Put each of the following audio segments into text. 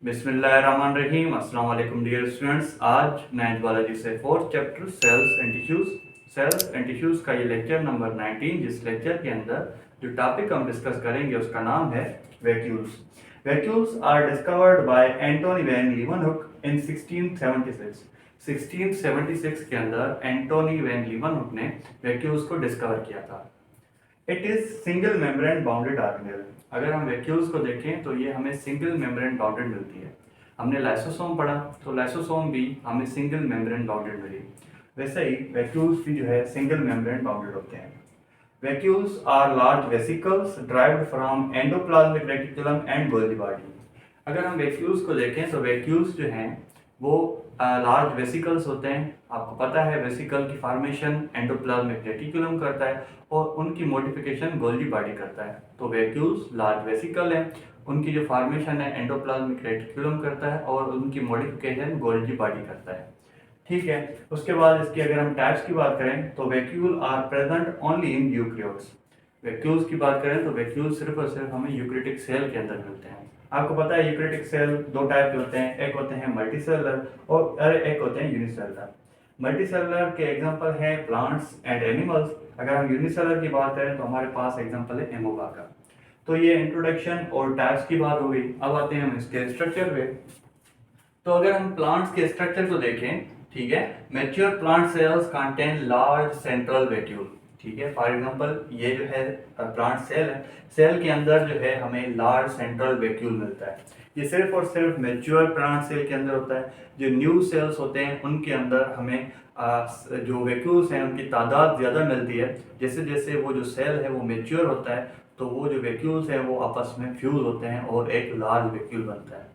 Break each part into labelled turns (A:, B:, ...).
A: बिस्मिल्लाहिर्रहमानिर्रहीम। अस्सलाम वालेकुम डियर स्टूडेंट्स। आज नाइन्थ बायोलॉजी से fourth chapter cells and tissues का ये लेक्चर नंबर 19, जिस लेक्चर के अंदर जो टॉपिक हम डिस्कस करेंगे उसका नाम है vacuoles. Vacuoles are discovered by Antonie van Leeuwenhoek in 1676। 1676 के अंदर एंटोनी वैन लीवनहुक ने वैक्यूल्स को डिस्कवर किया था। It is single membrane bounded organelle. अगर हम वैक्यूल्स को देखें तो ये हमें सिंगल मेम्ब्रेन बाउंडेड मिलती है। हमने लाइसोसोम पढ़ा तो लाइसोसोम भी हमें सिंगल मेम्ब्रेन बाउंडेड मिली। वैसे ही वैक्यूल्स भी जो है सिंगल मेम्ब्रेन बाउंडेड होते हैं। Vacuoles are large vesicles derived from endoplasmic reticulum and Golgi body. अगर हम वैक्यूल्स को देखें तो वैक्यूल्स जो हैं वो लार्ज वेसिकल्स होते हैं। आपको पता है वेसिकल की फॉर्मेशन एंडोप्लाज्मिक रेटिकुलम करता है और उनकी मॉडिफिकेशन गोल्गी बॉडी करता है। तो वैक्यूल्स लार्ज वेसिकल हैं, उनकी जो फॉर्मेशन है एंडोप्लाज्मिक रेटिकुलम करता है और उनकी मॉडिफिकेशन गोल्गी बॉडी करता है। ठीक है, उसके बाद इसकी अगर हम टाइप्स की बात करें तो vacuole are present only in eukaryotes. Vacuoles की बात करें तो वैक्यूल सिर्फ और सिर्फ हमें यूकैरियोटिक सेल के अंदर मिलते हैं। आपको पता है यूकैरियोटिक सेल दो टाइप के होते हैं, एक होते हैं मल्टीसेलुलर और एक होते हैं यूनिसेलुलर। मल्टीसेलुलर के एग्जांपल हैं प्लांट्स एंड एनिमल्स। अगर हम यूनिसेलुलर की बात करें तो हमारे पास एग्जांपल है एमोबा का। तो ये इंट्रोडक्शन और टाइप्स की बात हो गई। अब आते हैं हम इसके स्ट्रक्चर पे। तो अगर हम प्लांट्स के स्ट्रक्चर को देखें, ठीक है, mature plant cells contain large central vacuole. ठीक है, फॉर एग्जांपल ये जो है प्लांट सेल है, सेल के अंदर जो है हमें लार्ज सेंट्रल वैक्यूल मिलता है। ये सिर्फ और सिर्फ मैच्योर प्लांट सेल के अंदर होता है। जो न्यू सेल्स होते हैं उनके अंदर हमें जो वैक्यूल्स हैं उनकी तादाद ज़्यादा मिलती है। जैसे जैसे वो जो सेल है वो मैच्योर होता है तो वो जो वैक्यूल्स हैं वो आपस में फ्यूज होते हैं और एक लार्ज वैक्यूल बनता है।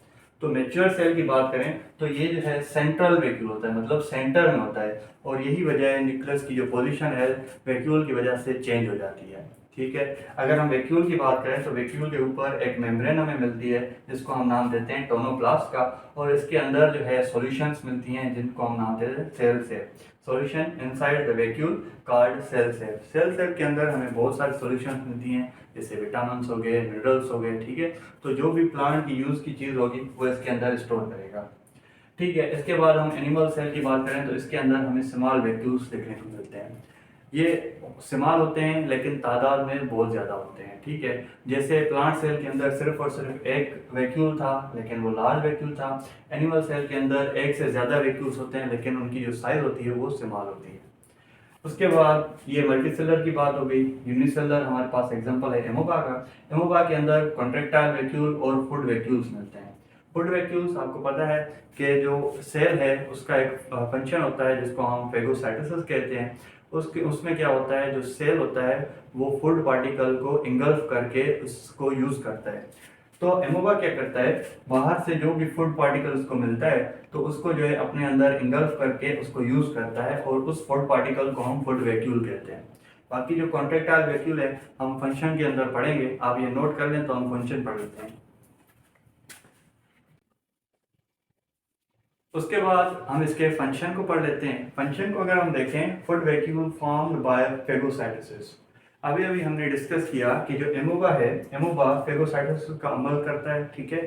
A: तो मैच्योर सेल की बात करें तो ये जो है सेंट्रल वैक्यूल होता है, मतलब सेंटर में होता है और यही वजह है न्यूक्लियस की जो पोजीशन है वैक्यूल की वजह से चेंज हो जाती है। ठीक है, अगर हम वैक्यूल की बात करें तो वैक्यूल के ऊपर एक मेम्ब्रेन हमें मिलती है जिसको हम नाम देते हैं टोनोप्लास्ट का, और इसके अंदर जो है सॉल्यूशंस मिलती हैं जिनको हम नाम देते हैं cell sap. Solution inside the vacuole called cell sap. Cell sap के अंदर हमें बहुत सारी सॉल्यूशंस मिलती हैं, जैसे विटामिन हो गए, मिनरल्स हो गए। ठीक है, तो जो भी प्लांट की यूज़ की चीज़ होगी वो इसके अंदर स्टोर करेगा। ठीक है, इसके बाद हम एनिमल सेल की बात करें तो इसके अंदर हमें स्मॉल वैक्यूल्स देखने को मिलते हैं। ये स्मॉल होते हैं लेकिन तादाद में बहुत ज़्यादा होते हैं। ठीक है, जैसे प्लांट सेल के अंदर सिर्फ और सिर्फ एक वैक्यूल था लेकिन वो लार्ज वैक्यूल था। एनिमल सेल के अंदर एक से ज़्यादा वैक्यूल्स होते हैं लेकिन उनकी जो साइज होती है वो स्मॉल होती है। उसके बाद ये मल्टीसेलर की बात हो गई। यूनिसेलर हमारे पास एग्जांपल है एमोबा का। एमोबा के अंदर कॉन्ट्रैक्टाइल वैक्यूल और फूड वैक्यूल्स मिलते हैं। फूड वैक्यूल्स आपको पता है कि जो सेल है उसका एक फंक्शन होता है जिसको हम फेगोसाइटोसिस कहते हैं। उसमें क्या होता है, जो सेल होता है वो फूड पार्टिकल को इंगल्फ करके उसको यूज करता है। तो एमोबा क्या करता है, बाहर से जो भी फूड पार्टिकल उसको मिलता है तो उसको जो है अपने अंदर इंगल्फ करके उसको यूज करता है और उस फूड पार्टिकल को हम फूड वैक्यूल कहते हैं। बाकी जो कॉन्ट्रैक्टाइल वैक्यूल है हम फंक्शन के अंदर पढ़ेंगे, आप ये नोट कर लें तो हम फंक्शन पढ़ लेते हैं। उसके बाद हम इसके फंक्शन को पढ़ लेते हैं। फंक्शन को अगर हम देखें, food vacuole formed by phagocytosis. अभी अभी हमने डिस्कस किया कि जो एमोबा है, एमोबा फेगोसाइटोसिस का अमल करता है। ठीक है,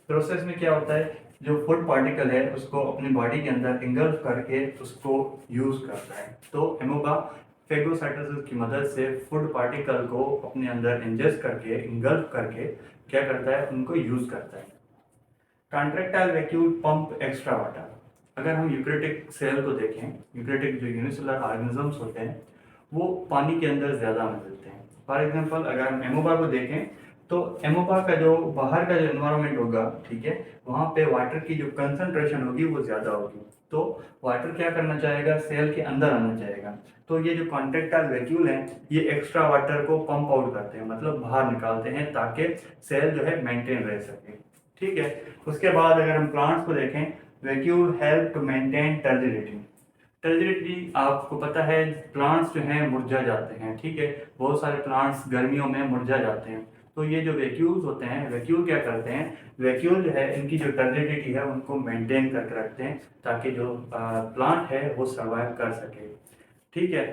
A: प्रोसेस में क्या होता है, जो फूड पार्टिकल है उसको अपनी बॉडी के अंदर इंगल्फ करके उसको यूज करता है। तो एमोबा फेगोसाइटोसिस की मदद से फूड पार्टिकल को अपने अंदर इंजेस्ट करके इंगल्फ करके क्या करता है, उनको यूज करता है। Contractile vacuole pump extra water. अगर हम यूकैरियोटिक सेल को देखें, यूकैरियोटिक जो यूनिसेलुलर ऑर्गेनिजम्स होते हैं वो पानी के अंदर ज़्यादा मिलते हैं। फॉर एग्जांपल अगर हम एमोबा को देखें तो एमोबा का जो बाहर का जो एनवायरनमेंट होगा, ठीक है, वहाँ पे वाटर की जो कंसंट्रेशन होगी वो ज़्यादा होगी। तो वाटर क्या करना चाहेगा, सेल के अंदर आना चाहेगा। तो ये जो कॉन्ट्रैक्टाइल वैक्यूल हैं ये एक्स्ट्रा वाटर को पंप आउट करते हैं, मतलब बाहर निकालते हैं ताकि सेल जो है मेंटेन रह सके। ठीक है, उसके बाद अगर हम प्लांट्स को देखें, vacuole help to maintain turgidity. Turgidity आपको पता है, प्लांट्स जो हैं मुरझा जाते हैं। ठीक है, बहुत सारे प्लांट्स गर्मियों में मुरझा जाते हैं। तो ये जो वैक्यूल्स होते हैं, वैक्यूल क्या करते हैं, वैक्यूल जो है इनकी जो टर्जिडिटी है उनको मेंटेन करके रखते हैं ताकि जो प्लांट है वो सर्वाइव कर सके। ठीक है,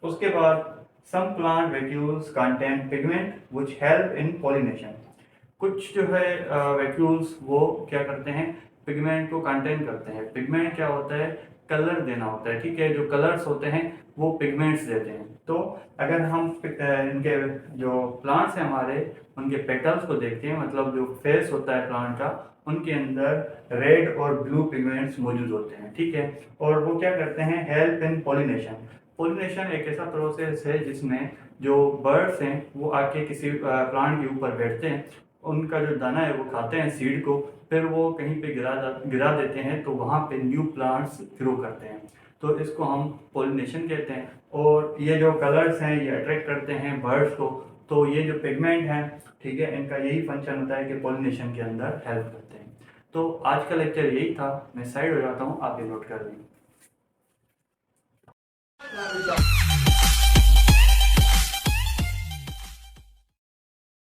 A: उसके बाद some plant vacuoles contain pigment which help in pollination. कुछ जो है वैक्यूल्स वो क्या करते हैं, पिगमेंट को कंटेन करते हैं। पिगमेंट क्या होता है, कलर देना होता है, ठीक है। जो कलर्स होते हैं वो पिगमेंट्स देते हैं। तो अगर हम इनके जो प्लांट्स हैं हमारे, उनके पेटल्स को देखते हैं, मतलब जो फेस होता है प्लांट का, उनके अंदर रेड और ब्लू पिगमेंट्स मौजूद होते हैं, ठीक है। और वो क्या करते हैं, हेल्प इन पॉलिनेशन। पॉलिनेशन एक ऐसा प्रोसेस है जिसमें जो बर्ड्स हैं वो आके किसी प्लांट के ऊपर बैठते हैं, उनका जो दाना है वो खाते हैं, सीड को, फिर वो कहीं पे गिरा देते हैं, तो वहाँ पे न्यू प्लांट्स ग्रो करते हैं। तो इसको हम पॉलिनेशन कहते हैं। और ये जो कलर्स हैं ये अट्रैक्ट करते हैं बर्ड्स को, तो ये जो पिगमेंट हैं, ठीक है, इनका यही फंक्शन होता है कि पॉलिनेशन के अंदर हेल्प करते हैं। तो आज का लेक्चर यही था। मैं साइड हो जाता हूँ, आप ये नोट कर लें।